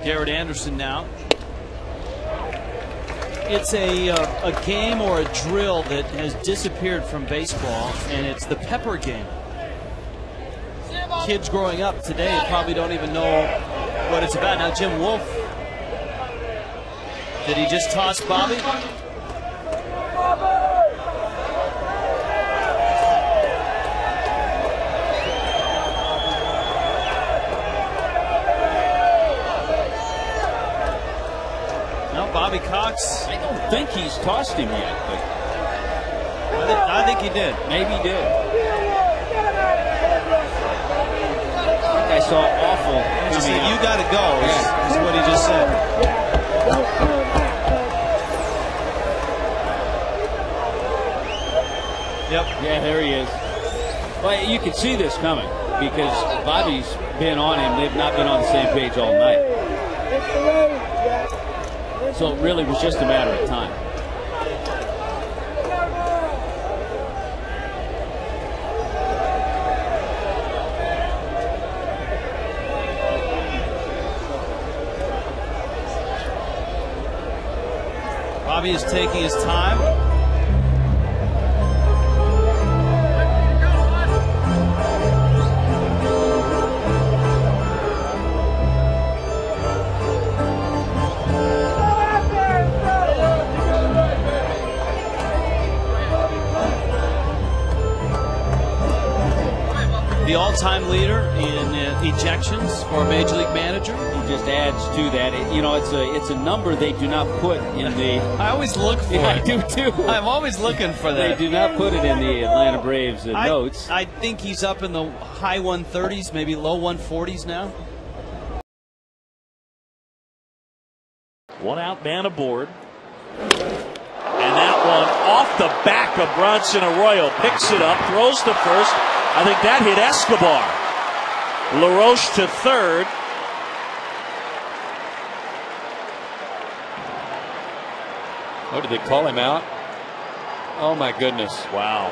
Garrett Anderson now. It's a game or a drill that has disappeared from baseball, and it's the pepper game. Kids growing up today probably don't even know what it's about. Now Jim Wolf, did he just toss Bobby? No, Bobby Cox. I don't think he's tossed him yet, but I think he did. Maybe he did. I saw awful. Just said, you got to go, is what he just said. Yep. Yeah, there he is. Well, you can see this coming because Bobby's been on him. They've not been on the same page all night. So it really was just a matter of time. Bobby is taking his time. The all-time leader in ejections for a major league manager. He just adds to that. You know, it's a number they do not put in the. I always look for it. I do too. I'm always looking for that. They do not put it in the Atlanta Braves notes. I think he's up in the high 130s, maybe low 140s now. One out, man aboard. And that one off the back of Bronson Arroyo. Picks it up, throws to first. I think that hit Escobar. LaRoche to third. Oh, did they call him out? Oh, my goodness. Wow.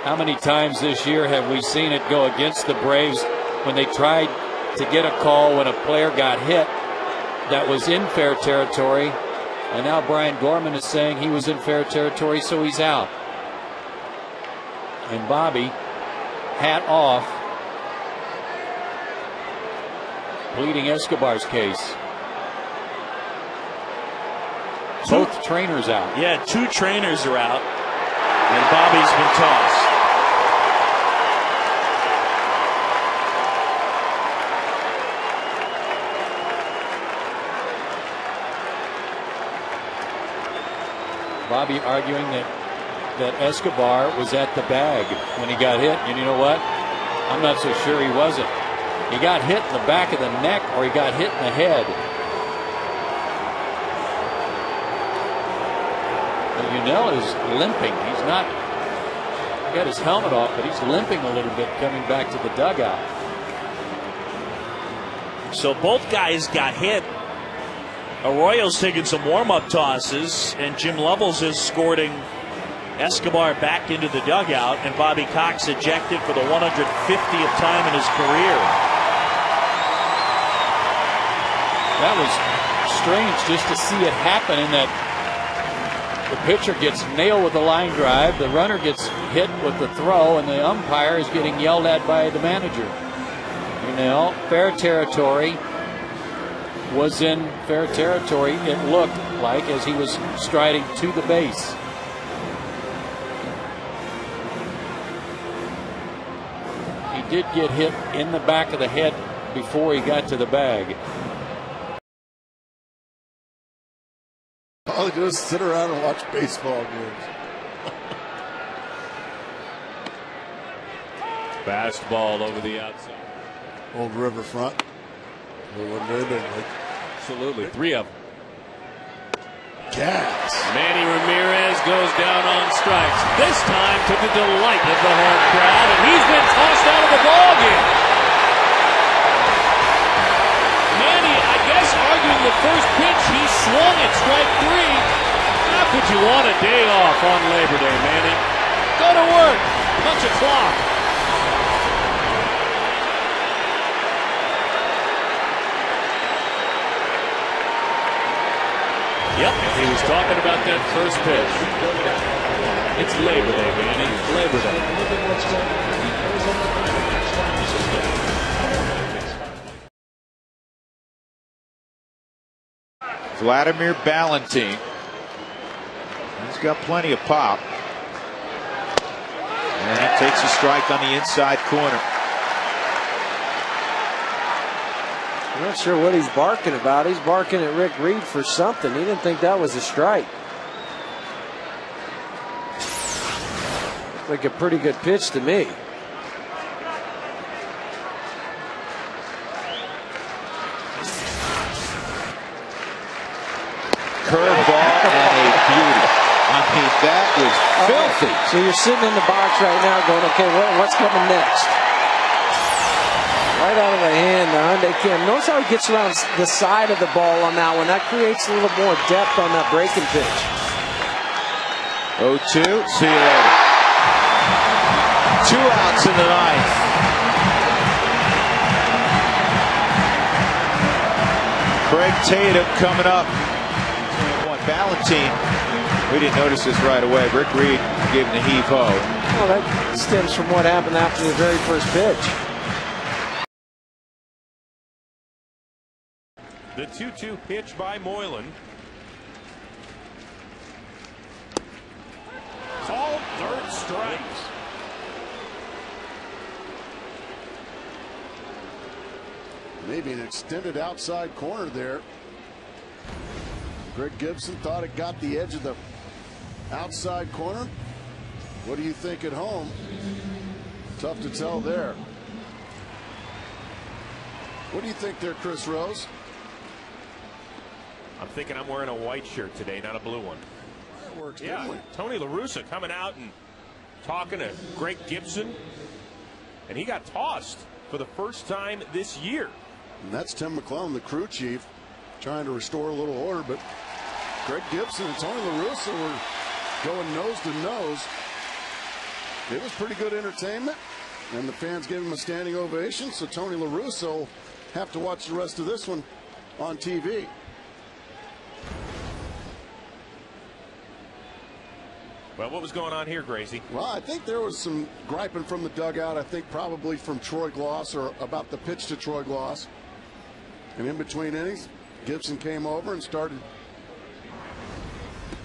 How many times this year have we seen it go against the Braves when they tried to get a call when a player got hit that was in fair territory? And now Brian Gorman is saying he was in fair territory, so he's out. And Bobby, hat off, pleading Escobar's case. Both trainers out. Yeah, two trainers are out, and Bobby's been tossed. Bobby arguing that Escobar was at the bag when he got hit, and you know what? I'm not so sure he wasn't. He got hit in the back of the neck or he got hit in the head. Yunel is limping. He's not got his helmet off, but he's limping a little bit coming back to the dugout. So both guys got hit. Arroyo's taking some warm-up tosses, and Jim Lovell's is escorting Escobar back into the dugout, and Bobby Cox ejected for the 150th time in his career. That was strange just to see it happen in that the pitcher gets nailed with a line drive, the runner gets hit with the throw, and the umpire is getting yelled at by the manager. You know, fair territory, was in fair territory, it looked like, as he was striding to the base. He did get hit in the back of the head before he got to the bag. I'll just sit around and watch baseball games. Fastball over the outside. Old Riverfront. Absolutely. Three of them. Gas. Manny Ramirez goes down on strikes. This time to the delight of the home crowd, and he's been tossed out of the ballgame. Manny, I guess, arguing the first pitch, he swung at strike three. How could you want a day off on Labor Day, Manny? Go to work. Punch a clock. Yep, he was talking about that first pitch. It's Labor Day, Manny. Labor Day. Vladimir Ballantine. He's got plenty of pop. And he takes a strike on the inside corner. I'm not sure what he's barking about. He's barking at Rick Reed for something. He didn't think that was a strike. Like a pretty good pitch to me. Curveball and a beauty. I mean, that was filthy. So you're sitting in the box right now going, okay, what's coming next? Right out of the hand, the Hyundai Cam. Notice how he gets around the side of the ball on that one. That creates a little more depth on that breaking pitch. 0-2. See you later. 2 outs in the ninth. Craig Tatum coming up. Ballantine, we didn't notice this right away. Rick Reed gave him the heave-ho. Well, that stems from what happened after the very first pitch. The 2-2 pitch by Moylan. Called third strike. Maybe an extended outside corner there. Greg Gibson thought it got the edge of the outside corner. What do you think at home? Tough to tell there. What do you think there, Chris Rose? I'm thinking I'm wearing a white shirt today, not a blue one. That works, yeah, didn't we? Tony La Russa coming out and talking to Greg Gibson, and he got tossed for the first time this year. And that's Tim McClellan, the crew chief, trying to restore a little order, but Greg Gibson and Tony La Russa were going nose to nose. It was pretty good entertainment, and the fans gave him a standing ovation, so Tony La Russa will have to watch the rest of this one on TV. Well, what was going on here, Gracie? Well, I think there was some griping from the dugout, I think probably from Troy Gloss, or about the pitch to Troy Gloss. And in between innings, Gibson came over and started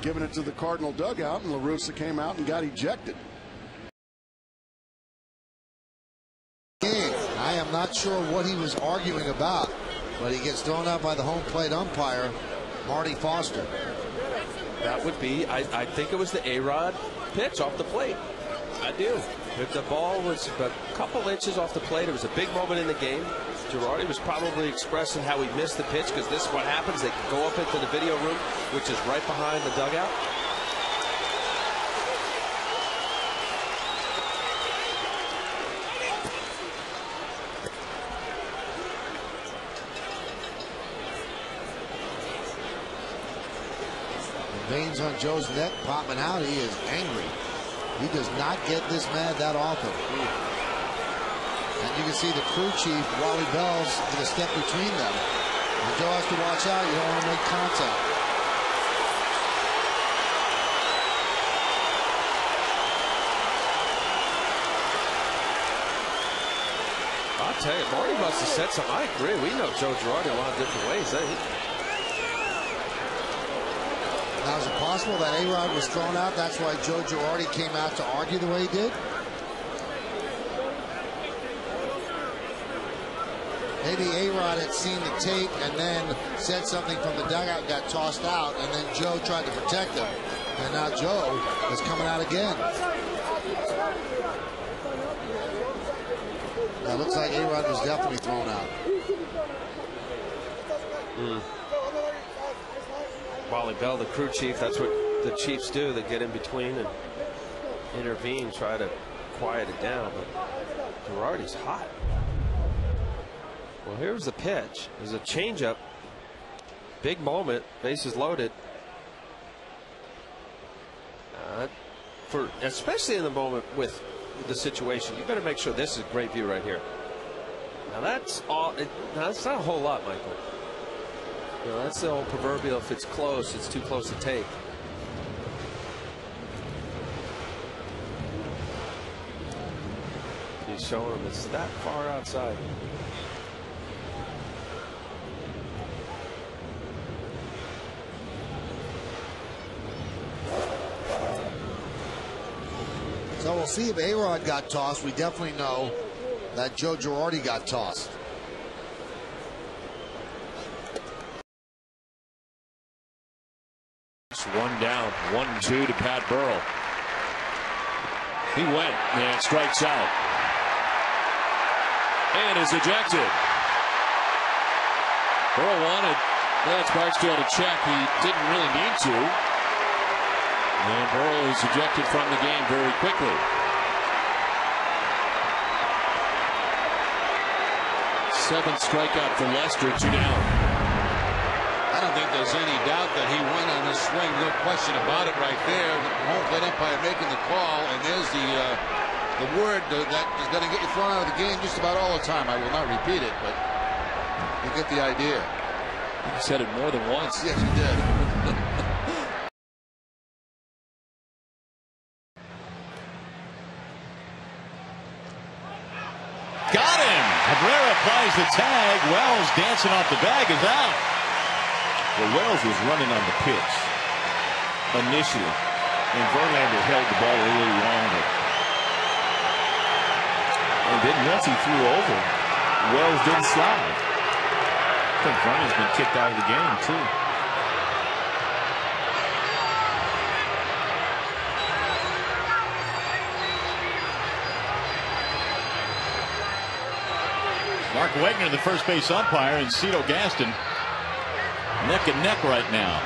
giving it to the Cardinal dugout, and La Russa came out and got ejected. I am not sure what he was arguing about, but he gets thrown out by the home plate umpire, Marty Foster. That would be, I think it was the A-Rod pitch off the plate. I do. If the ball was a couple inches off the plate, it was a big moment in the game. Girardi was probably expressing how he missed the pitch, because this is what happens. They go up into the video room, which is right behind the dugout. Veins on Joe's neck popping out. He is angry. He does not get this mad that often. And you can see the crew chief, Wally Bell's going to step between them. And Joe has to watch out. You don't want to make contact. I'll tell you, Marty must have said something. I agree. We know Joe Girardi a lot of different ways. Now, is it possible that A-Rod was thrown out? That's why Joe Girardi came out to argue the way he did? Maybe A-Rod had seen the tape and then said something from the dugout, got tossed out, and then Joe tried to protect him. And now Joe is coming out again. Now, it looks like A-Rod was definitely thrown out. Wally Bell, the crew chief, that's what the Chiefs do. They get in between and intervene, try to quiet it down. But Girardi's hot. Well, here's the pitch. There's a changeup. Big moment. Bases loaded. Especially in the moment with the situation, you better make sure this is a great view right here. Now that's all. That's not a whole lot, Michael. You know, that's the old proverbial, if it's close, it's too close to take. He's showing him it's that far outside. So we'll see if A-Rod got tossed. We definitely know that Joe Girardi got tossed. One down, 1-2 to Pat Burrell. He went and strikes out. And is ejected. Burrell wanted Lance Barksdale to check. He didn't really need to. And Burrell is ejected from the game very quickly. Seventh strikeout for Lester, 2 down. I don't think there's any doubt that he went on a swing. No question about it right there. The home plate umpire making the call, and there's the word that is going to get you thrown out of the game just about all the time. I will not repeat it, but you get the idea. He said it more than once. Yes, he did. Got him! Cabrera applies the tag. Wells dancing off the bag is out. Well, Wells was running on the pitch initially, and Verlander held the ball a little longer. And then once he threw over, Wells didn't slide. I think Vernon's been kicked out of the game, too. Mark Wegner, the first base umpire, and Cito Gaston neck and neck right now.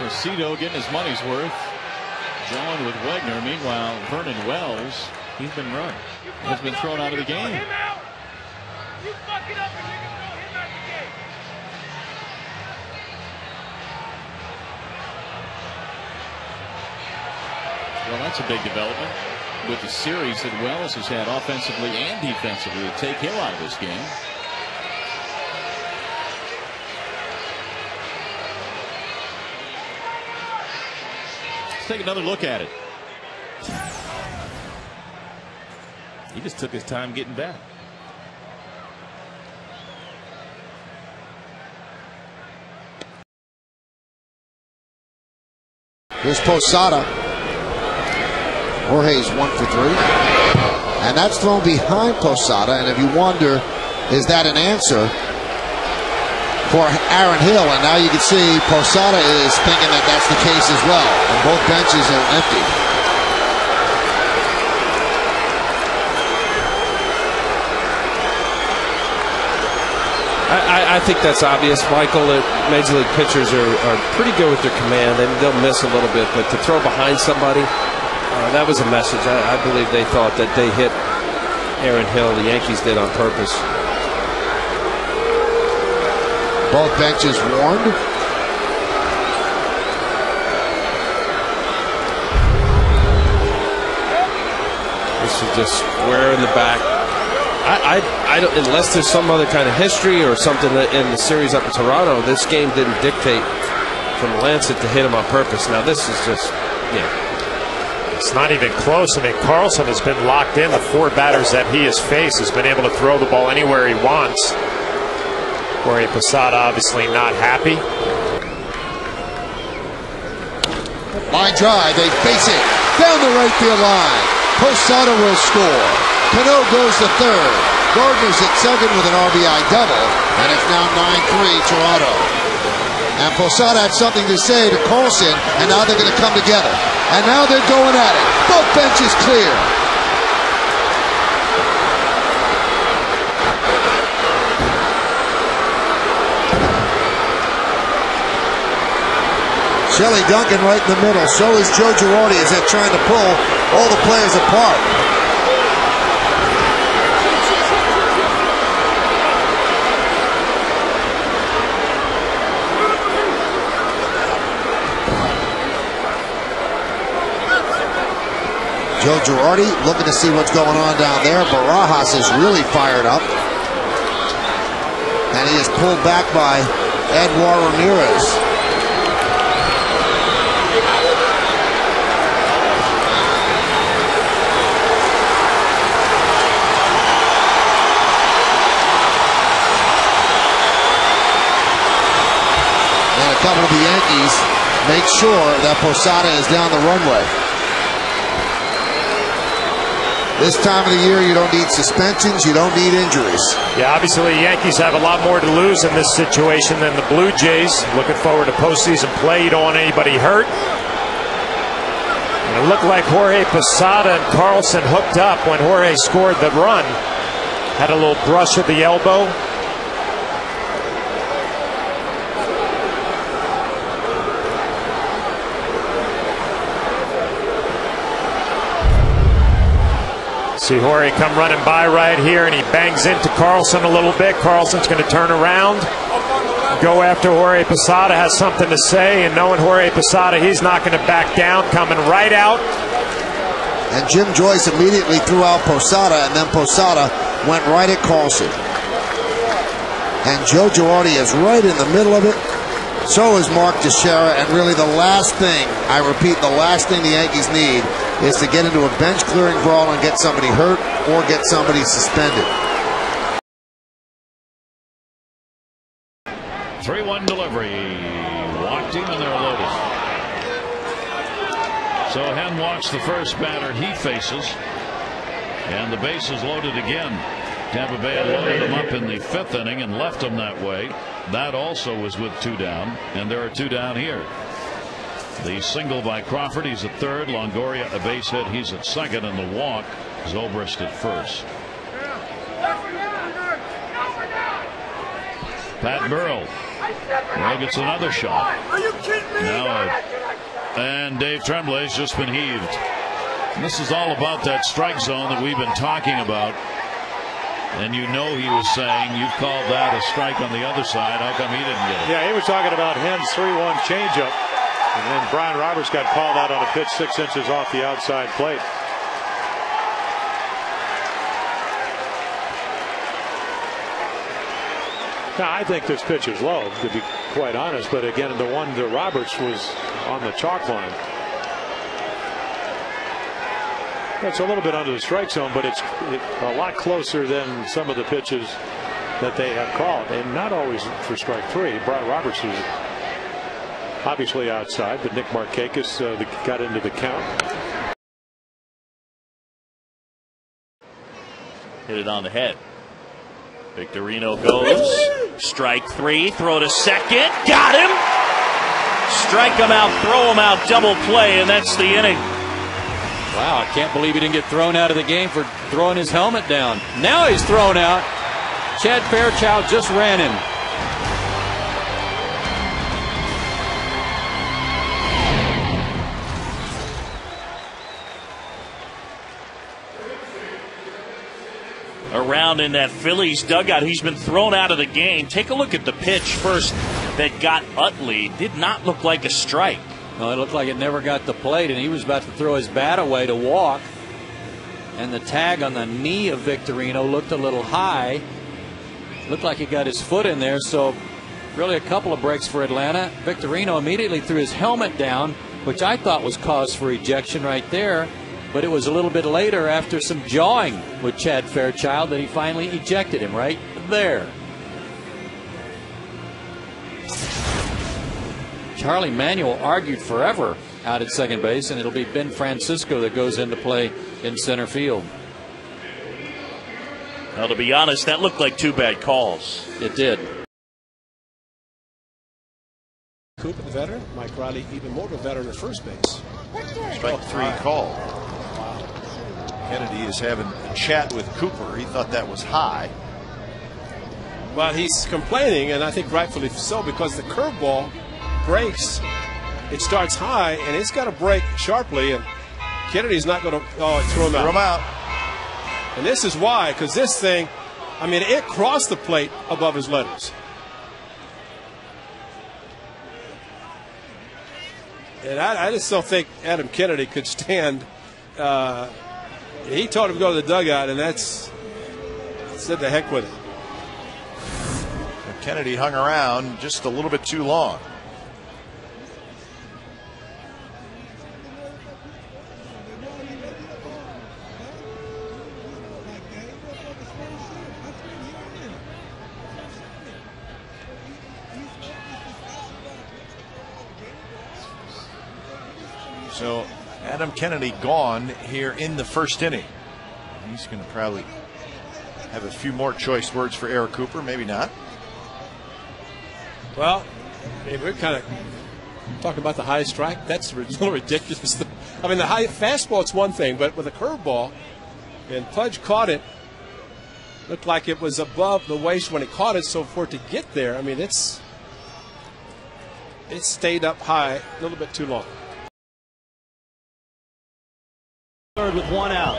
So Cito getting his money's worth. Drawing with Wegner. Meanwhile, Vernon Wells, he's been run. Has been thrown out of the game. Well, that's a big development with the series that Wells has had offensively and defensively to take Hill out of this game. Let's take another look at it. He just took his time getting back. Here's Posada. Jorge's 1 for 3. And that's thrown behind Posada. And if you wonder, is that an answer for Aaron Hill? And now you can see Posada is thinking that that's the case as well. And both benches are empty. I think that's obvious, Michael. Major League pitchers are pretty good with their command. They'll miss a little bit, but to throw behind somebody, that was a message. I believe they thought that they hit Aaron Hill. The Yankees did on purpose. Both benches warned. This is just square in the back. I don't, unless there's some other kind of history or something in the series up in Toronto, this game didn't dictate from Lancet to hit him on purpose. Now this is just, it's not even close. I mean, Carlson has been locked in. The 4 batters that he has faced has been able to throw the ball anywhere he wants. Jorge Posada obviously not happy. Line drive, they face it down the right field line. Posada will score. Cano goes to third. Gardner's at second with an RBI double, and it's now 9-3 Toronto. And Posada had something to say to Carlson, and now they're going to come together. And now they're going at it. Both benches clear. Shelley Duncan right in the middle. So is Joe Girardi as they're trying to pull all the players apart. Joe Girardi looking to see what's going on down there. Barajas is really fired up. And he is pulled back by Edouard Ramirez. And a couple of the Yankees make sure that Posada is down the runway. This time of the year, you don't need suspensions, you don't need injuries. Yeah, obviously the Yankees have a lot more to lose in this situation than the Blue Jays. Looking forward to postseason play. You don't want anybody hurt. And it looked like Jorge Posada and Carlson hooked up when Jorge scored the run. Had a little brush with the elbow. See Jorge come running by right here, and he bangs into Carlson a little bit. Carlson's going to turn around, go after Jorge Posada, has something to say, and knowing Jorge Posada, he's not going to back down, coming right out. And Jim Joyce immediately threw out Posada, and then Posada went right at Carlson. And Joe Girardi is right in the middle of it. So is Mark Teixeira, and really the last thing, I repeat, the last thing the Yankees need is to get into a bench-clearing brawl and get somebody hurt or get somebody suspended. 3-1 delivery. Walked him, and they're loaded. So Hen walks the first batter he faces, and the base is loaded again. Tampa Bay had loaded him up in the 5th inning and left him that way. That also was with 2 down, and there are 2 down here. The single by Crawford, he's at 3rd. Longoria a base hit, he's at 2nd, and the walk, Zobrist at 1st. Pat Burrell gets another shot. Now, and Dave Tremblay's just been heaved. And this is all about that strike zone that we've been talking about. And you know he was saying, you called that a strike on the other side. How come he didn't get it? Yeah, he was talking about Hen's 3-1 changeup. And then Brian Roberts got called out on a pitch 6 inches off the outside plate. Now, I think this pitch is low, to be quite honest. But again, the one to Roberts was on the chalk line. It's a little bit under the strike zone, but it's a lot closer than some of the pitches that they have called, and not always for strike 3. Brian Roberts was obviously outside, but Nick Markakis got into the count. Hit it on the head. Victorino goes. Strike 3. Throw to second. Got him. Strike him out. Throw him out. Double play, and that's the inning. Wow, I can't believe he didn't get thrown out of the game for throwing his helmet down. Now he's thrown out. Chad Fairchild just ran him. Around in that Phillies dugout, he's been thrown out of the game. Take a look at the pitch first that got Utley. Did not look like a strike. No, it looked like it never got the plate, and he was about to throw his bat away to walk. And the tag on the knee of Victorino looked a little high. Looked like he got his foot in there, so really a couple of breaks for Atlanta. Victorino immediately threw his helmet down, which I thought was cause for ejection right there. But it was a little bit later, after some jawing with Chad Fairchild, that he finally ejected him right there. Charlie Manuel argued forever out at second base, and it'll be Ben Francisco that goes into play in center field. Well, to be honest, that looked like 2 bad calls. It did. Cooper, the veteran. Mike Riley, even more of a veteran at first base. Strike 3 call. Kennedy is having a chat with Cooper. He thought that was high. Well, he's complaining, and I think rightfully so, because the curveball breaks. It starts high, and it's got to break sharply, and Kennedy's not going to throw him out. Throw him out. And this is why, because this thing, I mean, it crossed the plate above his letters. And I just don't think Adam Kennedy could stand he told him to go to the dugout, and that's said the heck with it. Kennedy hung around just a little bit too long. So Adam Kennedy gone here in the first inning. He's going to probably have a few more choice words for Eric Cooper, maybe not. Well, we're kind of talking about the high strike. That's a little ridiculous. I mean, the high fastball, it's one thing, but with a curveball, and Pudge caught it, looked like it was above the waist when he caught it, so for it to get there, I mean, it stayed up high a little bit too long. Third with one out.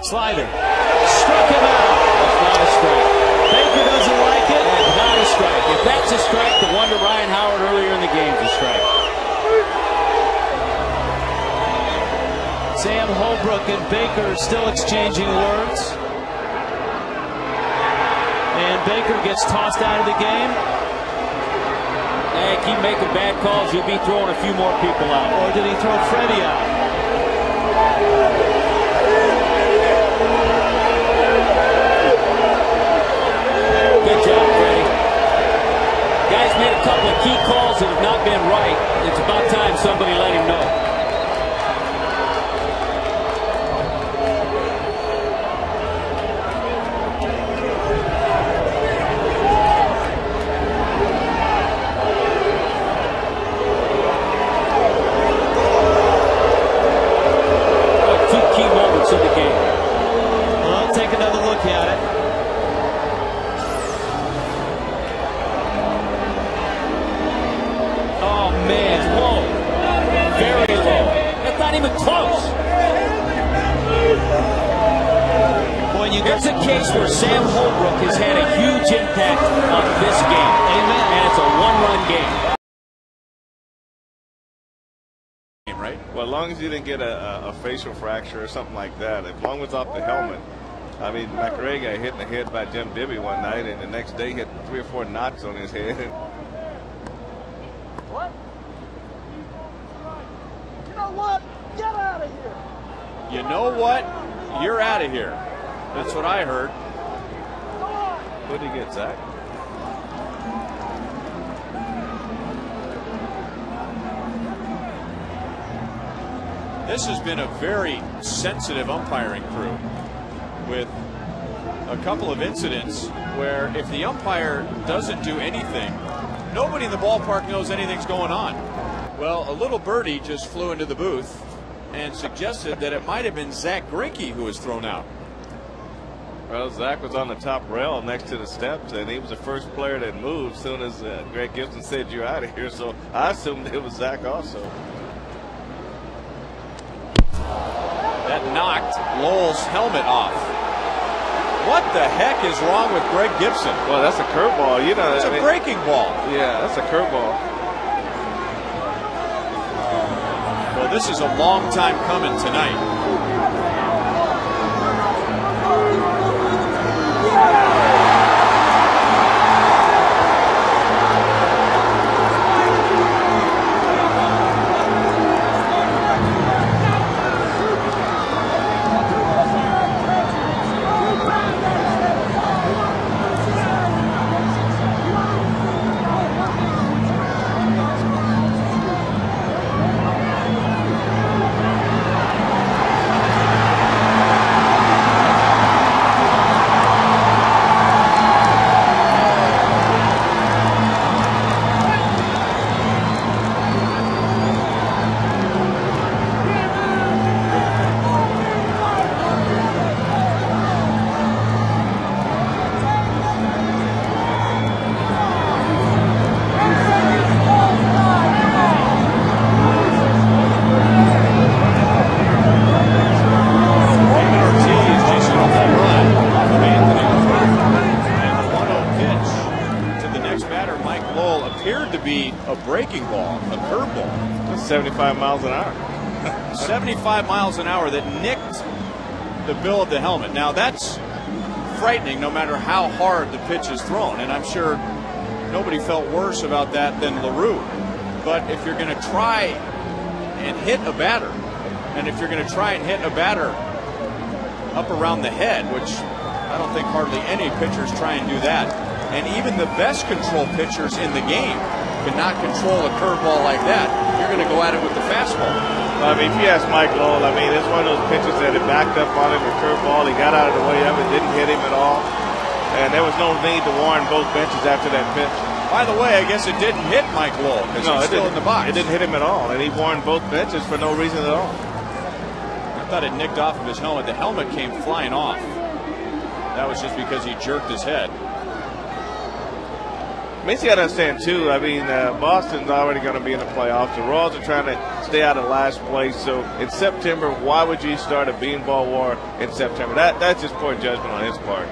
Slider. Struck him out. That's not a strike. Baker doesn't like it. That's not a strike. If that's a strike, the one to Ryan Howard earlier in the game is a strike. Sam Holbrook and Baker still exchanging words. And Baker gets tossed out of the game. Hey, keep making bad calls, you'll be throwing a few more people out. Or did he throw Freddie out? Good job, Freddie. Guy's made a couple of key calls that have not been right. It's about time somebody let him know. In the game. Well, take another look at it. Oh man, it's low, very low. That's not even close. Boy, there's a case where Sam Holbrook has had a huge impact on this game. Amen. And it's a one-run game. Right? Well, as long as you didn't get a facial fracture or something like that, as long as it's off the helmet. I mean, McRae got hit in the head by Jim Dibby one night, and the next day he had 3 or 4 knots on his head. What? You know what? Get out of here. You know what? You're out of here. That's what I heard. What did he get, Zach? This has been a very sensitive umpiring crew with a couple of incidents where if the umpire doesn't do anything, nobody in the ballpark knows anything's going on. Well, a little birdie just flew into the booth and suggested that it might have been Zach Greinke who was thrown out. Well, Zach was on the top rail next to the steps, and he was the first player that moved as soon as Greg Gibson said, "You're out of here." So I assumed it was Zach also. That knocked Lowell's helmet off. What the heck is wrong with Greg Gibson? Well, that's a curveball. You know, it's a breaking ball. Yeah, that's a curveball. Well, this is a long time coming tonight. Appeared to be a breaking ball, a curveball. That's 75 miles an hour. 75 miles an hour that nicked the bill of the helmet. Now that's frightening no matter how hard the pitch is thrown, and I'm sure nobody felt worse about that than LaRue. But if you're going to try and hit a batter, and if you're going to try and hit a batter up around the head, which I don't think hardly any pitchers try and do that, and even the best control pitchers in the game cannot control a curveball like that, you're going to go at it with the fastball. I mean, if you ask Mike Lowell, I mean, it's one of those pitches that it backed up on him, the curveball. He got out of the way of it, didn't hit him at all. And there was no need to warn both benches after that pitch. By the way, I guess it didn't hit Mike Lowell because he's still in the box. It didn't hit him at all, and he warned both benches for no reason at all. I thought it nicked off of his helmet. The helmet came flying off. That was just because he jerked his head. I mean, you got to understand, too, I mean, Boston's already going to be in the playoffs. The Royals are trying to stay out of last place. So in September, why would you start a beanball war in September? That's just poor judgment on his part.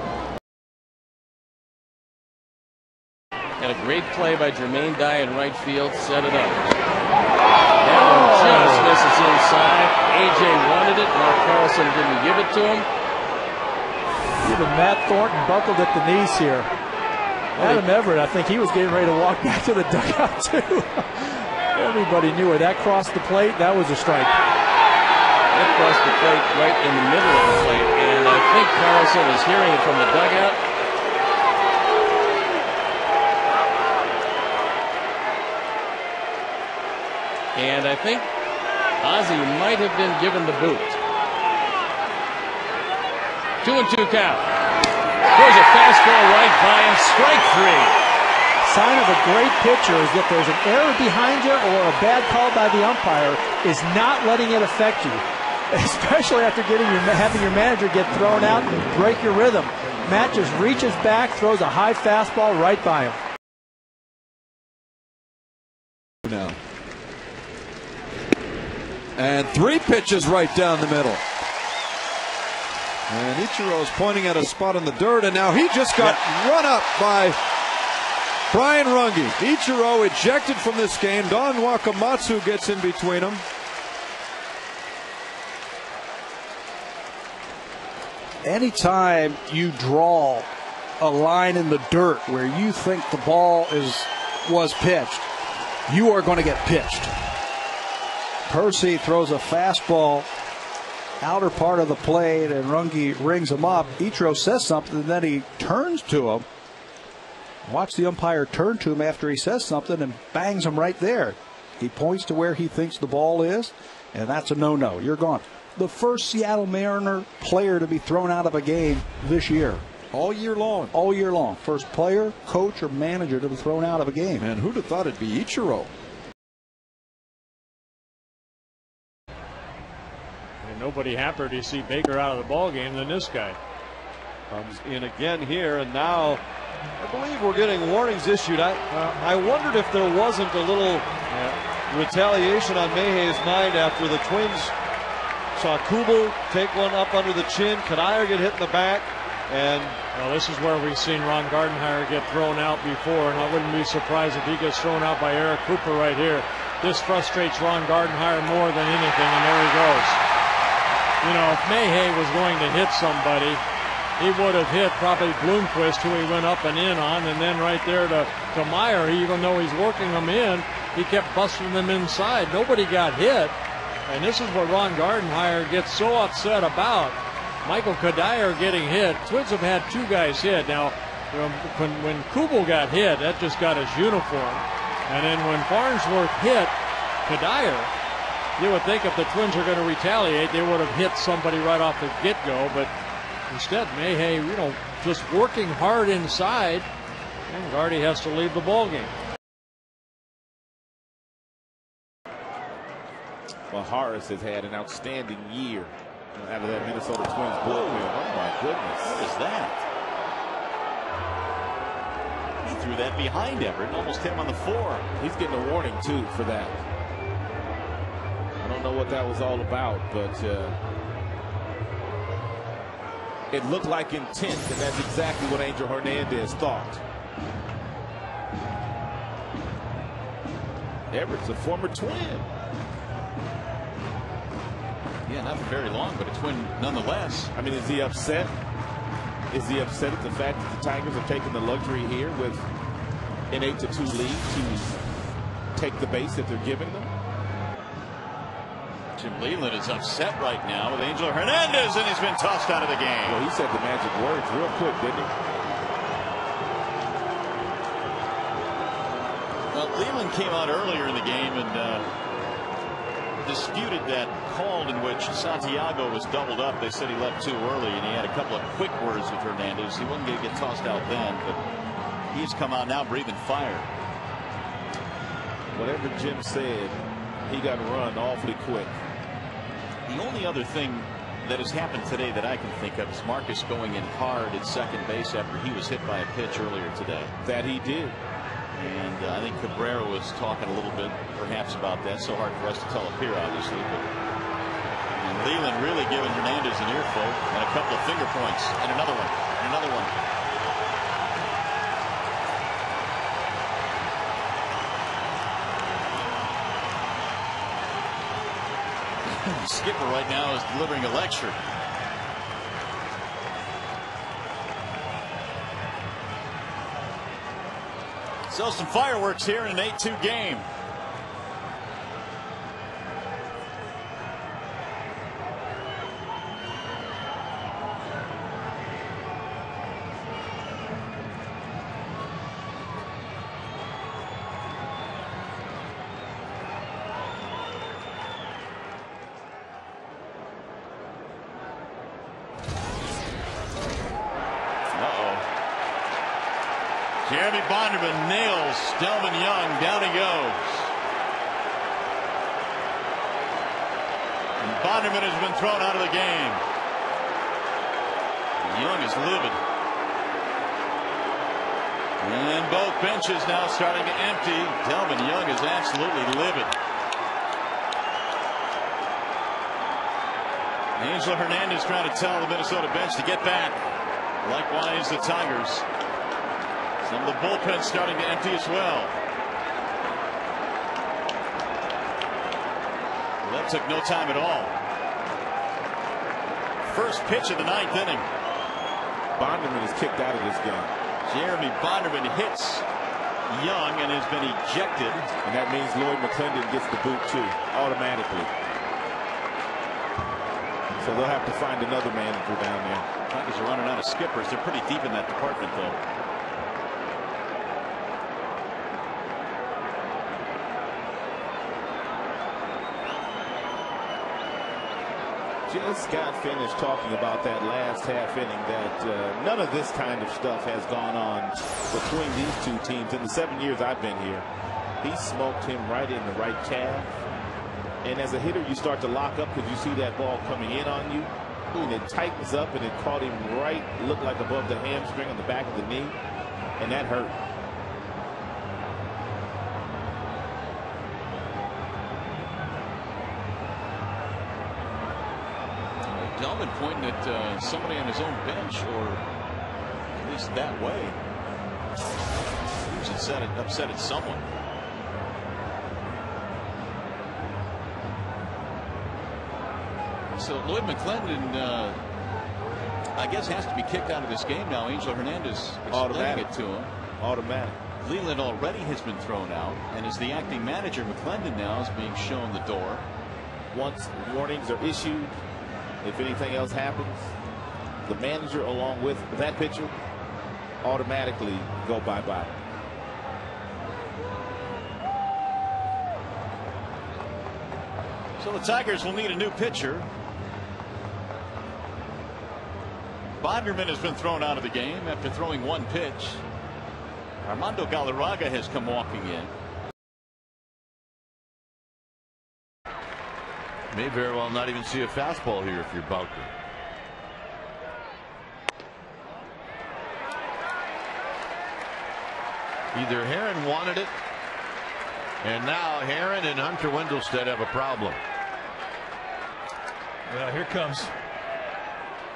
And a great play by Jermaine Dye in right field. Set it up. That one just misses inside. A.J. wanted it. Mark Carlson didn't give it to him. Even Matt Thornton buckled at the knees here. Adam Everett, I think he was getting ready to walk back to the dugout, too. Everybody knew where that crossed the plate. That was a strike. That crossed the plate right in the middle of the plate. And I think Carlson is hearing it from the dugout. And I think Ozzie might have been given the boot. 2-2 count. There's a fastball right by him. Strike three. Sign of a great pitcher is that there's an error behind you or a bad call by the umpire is not letting it affect you, especially after having your manager get thrown out and break your rhythm. Matt just reaches back, throws a high fastball right by him. Now. And 3 pitches right down the middle. And Ichiro's pointing at a spot in the dirt, and now he just got run up by Brian Runge. Ichiro ejected from this game. Don Wakamatsu gets in between them. Anytime you draw a line in the dirt where you think the ball was pitched, you are going to get pitched. Percy throws a fastball outer part of the plate, and Runge rings him up. Ichiro says something, and then he turns to him. Watch the umpire turn to him after he says something and bangs him right there. He points to where he thinks the ball is, and that's a no-no. You're gone. The first Seattle Mariner player to be thrown out of a game this year. All year long. All year long. First player, coach, or manager to be thrown out of a game. And who'd have thought it'd be Ichiro? Nobody happier to see Baker out of the ball game than this guy. Comes in again here, and now I believe we're getting warnings issued. I wondered if there wasn't a little retaliation on Mayhey's mind after the Twins saw Kubel take one up under the chin, Kadair get hit in the back, and well, this is where we've seen Ron Gardenhire get thrown out before, and I wouldn't be surprised if he gets thrown out by Eric Cooper right here. This frustrates Ron Gardenhire more than anything, and there he goes. You know, if Mayhey was going to hit somebody, he would have hit probably Bloomquist, who he went up and in on, and then right there to Meyer, even though he's working them in, he kept busting them inside. Nobody got hit, and this is what Ron Gardenhire gets so upset about. Michael Kadair getting hit. Twins have had 2 guys hit. Now, when Kubel got hit, that just got his uniform. And then when Farnsworth hit Kadair, you would think if the Twins are going to retaliate, they would have hit somebody right off the get-go, but instead, Mayhey, just working hard inside, and Gardy has to leave the ball game. Well, Horace has had an outstanding year out of that Minnesota Twins bullpen. Oh my goodness, what is that? He threw that behind Everett and almost hit him on the forearm. He's getting a warning too for that. I don't know what that was all about, but it looked like intent, and that's exactly what Angel Hernandez thought. Everett's a former Twin. Yeah, not for very long, but it's win nonetheless. I mean, is he upset? Is he upset at the fact that the Tigers are taking the luxury here with an 8-2 lead to take the base that they're giving them? Jim Leyland is upset right now with Angel Hernandez, and he's been tossed out of the game. Well, he said the magic words real quick, didn't he? Well, Leyland came out earlier in the game and disputed that call in which Santiago was doubled up. They said he left too early, and he had a couple of quick words with Hernandez. He wasn't going to get tossed out then, but he's come out now breathing fire. Whatever Jim said, he got run awfully quick. The only other thing that has happened today that I can think of is Marcus going in hard at second base after he was hit by a pitch earlier today. That he did. And I think Cabrera was talking a little bit perhaps about that. So hard for us to tell up here, obviously. And Leyland really giving Hernandez an earful and a couple of finger points. And another one. And another one. The skipper right now is delivering a lecture. So some fireworks here in an 8-2 game. Jeremy Bonderman nails Delvin Young. Down he goes. And Bonderman has been thrown out of the game. Young is livid. And both benches now starting to empty. Delvin Young is absolutely livid. Angel Hernandez trying to tell the Minnesota bench to get back. Likewise the Tigers. Some of the bullpen starting to empty as well. Well, that took no time at all. First pitch of the 9th inning. Bonderman is kicked out of this game. Jeremy Bonderman hits Young and has been ejected. And that means Lloyd McClendon gets the boot too, automatically. So they'll have to find another manager down there. Tigers are running out of skippers. They're pretty deep in that department, though. Just got finished talking about that last half inning, that none of this kind of stuff has gone on between these two teams in the 7 years I've been here. He smoked him right in the right calf. And as a hitter, you start to lock up because you see that ball coming in on you. And it tightens up, and it caught him right, looked like above the hamstring on the back of the knee. And that hurt. Delvin pointing at somebody on his own bench, or at least that way. He was upset at someone. So Lloyd McClendon, I guess, has to be kicked out of this game now. Angel Hernandez explaining it to him. Automatic. Leland already has been thrown out, and as the acting manager, McClendon now is being shown the door. Once warnings are issued, if anything else happens, the manager along with that pitcher automatically go bye-bye. So the Tigers will need a new pitcher. Bonderman has been thrown out of the game after throwing one pitch. Armando Galarraga has come walking in. May very well not even see a fastball here if you're Boucher. Either Herron wanted it, and now Herron and Hunter Wendelstedt have a problem. Well, here comes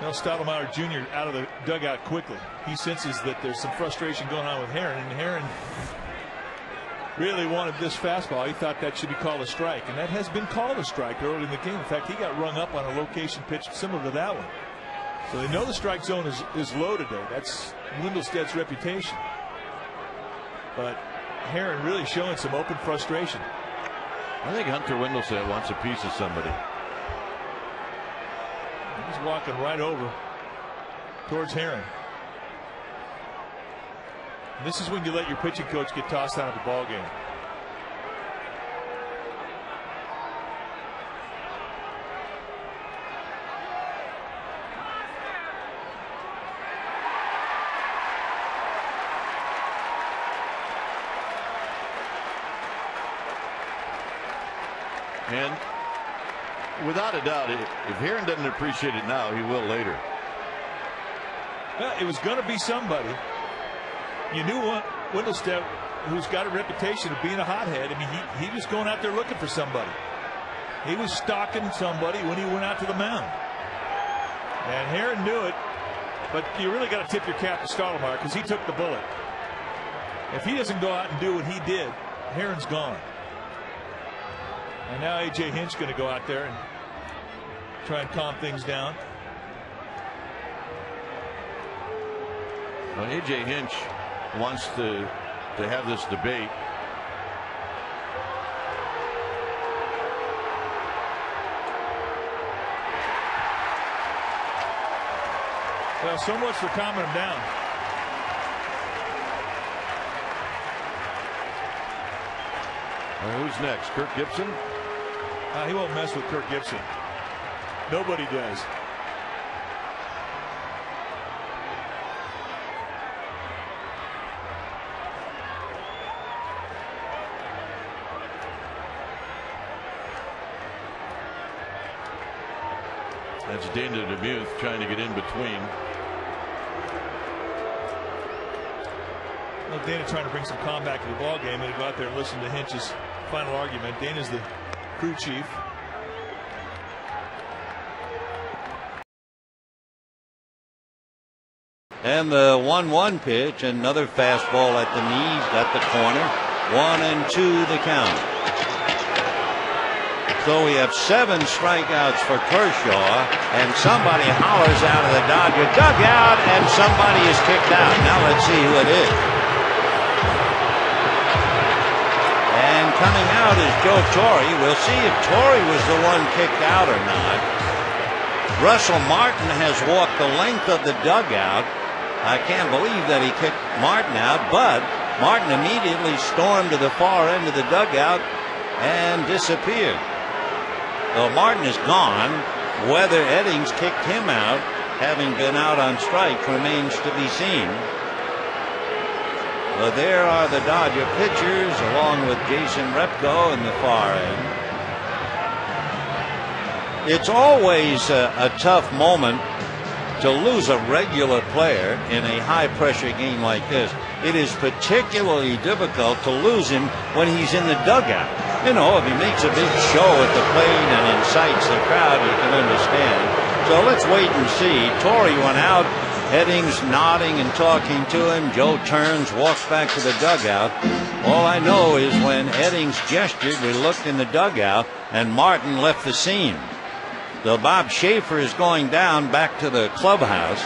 Mel Stottlemyre Jr. out of the dugout quickly. He senses that there's some frustration going on with Herron, and Herron really wanted this fastball. He thought that should be called a strike, and that has been called a strike early in the game. In fact, he got rung up on a location pitch similar to that one. So they know the strike zone is low today. That's Wendelstedt's reputation. But Herron really showing some open frustration. I think Hunter Wendelstedt wants a piece of somebody. He's walking right over towards Herron. This is when you let your pitching coach get tossed out of the ball game. And without a doubt, if Herron doesn't appreciate it now, he will later. Well, it was going to be somebody. You knew Wendelstedt, who's got a reputation of being a hothead. I mean, he was going out there looking for somebody. He was stalking somebody when he went out to the mound. And Herron knew it, but you really got to tip your cap to Stottlemyre because he took the bullet. If he doesn't go out and do what he did, Herron's gone. And now A.J. Hinch going to go out there and try and calm things down. Well, A.J. Hinch wants to have this debate. Well, so much for calming him down. Who's next? Kirk Gibson? He won't mess with Kirk Gibson. Nobody does. That's Dana DeMuth trying to get in between. Well, Dana trying to bring some calm back to the ball game and to go out there and listen to Hinch's final argument. Dana's the crew chief. And the 1-1 pitch, another fastball at the knees, got the corner. 1-2 the count. So we have 7 strikeouts for Kershaw, and somebody hollers out of the Dodger dugout, and somebody is kicked out. Now let's see who it is. And coming out is Joe Torre. We'll see if Torre was the one kicked out or not. Russell Martin has walked the length of the dugout. I can't believe that he kicked Martin out, but Martin immediately stormed to the far end of the dugout and disappeared. Well, Martin is gone. Whether Eddings kicked him out, having been out on strike, remains to be seen. Well, there are the Dodger pitchers, along with Jason Repko in the far end. It's always a tough moment to lose a regular player in a high-pressure game like this. It is particularly difficult to lose him when he's in the dugout. You know, if he makes a big show at the plate and incites the crowd, you can understand. So let's wait and see. Torre went out, Eddings nodding and talking to him. Joe turns, walks back to the dugout. All I know is when Eddings gestured, we looked in the dugout, and Martin left the scene. So Bob Schaefer is going down back to the clubhouse.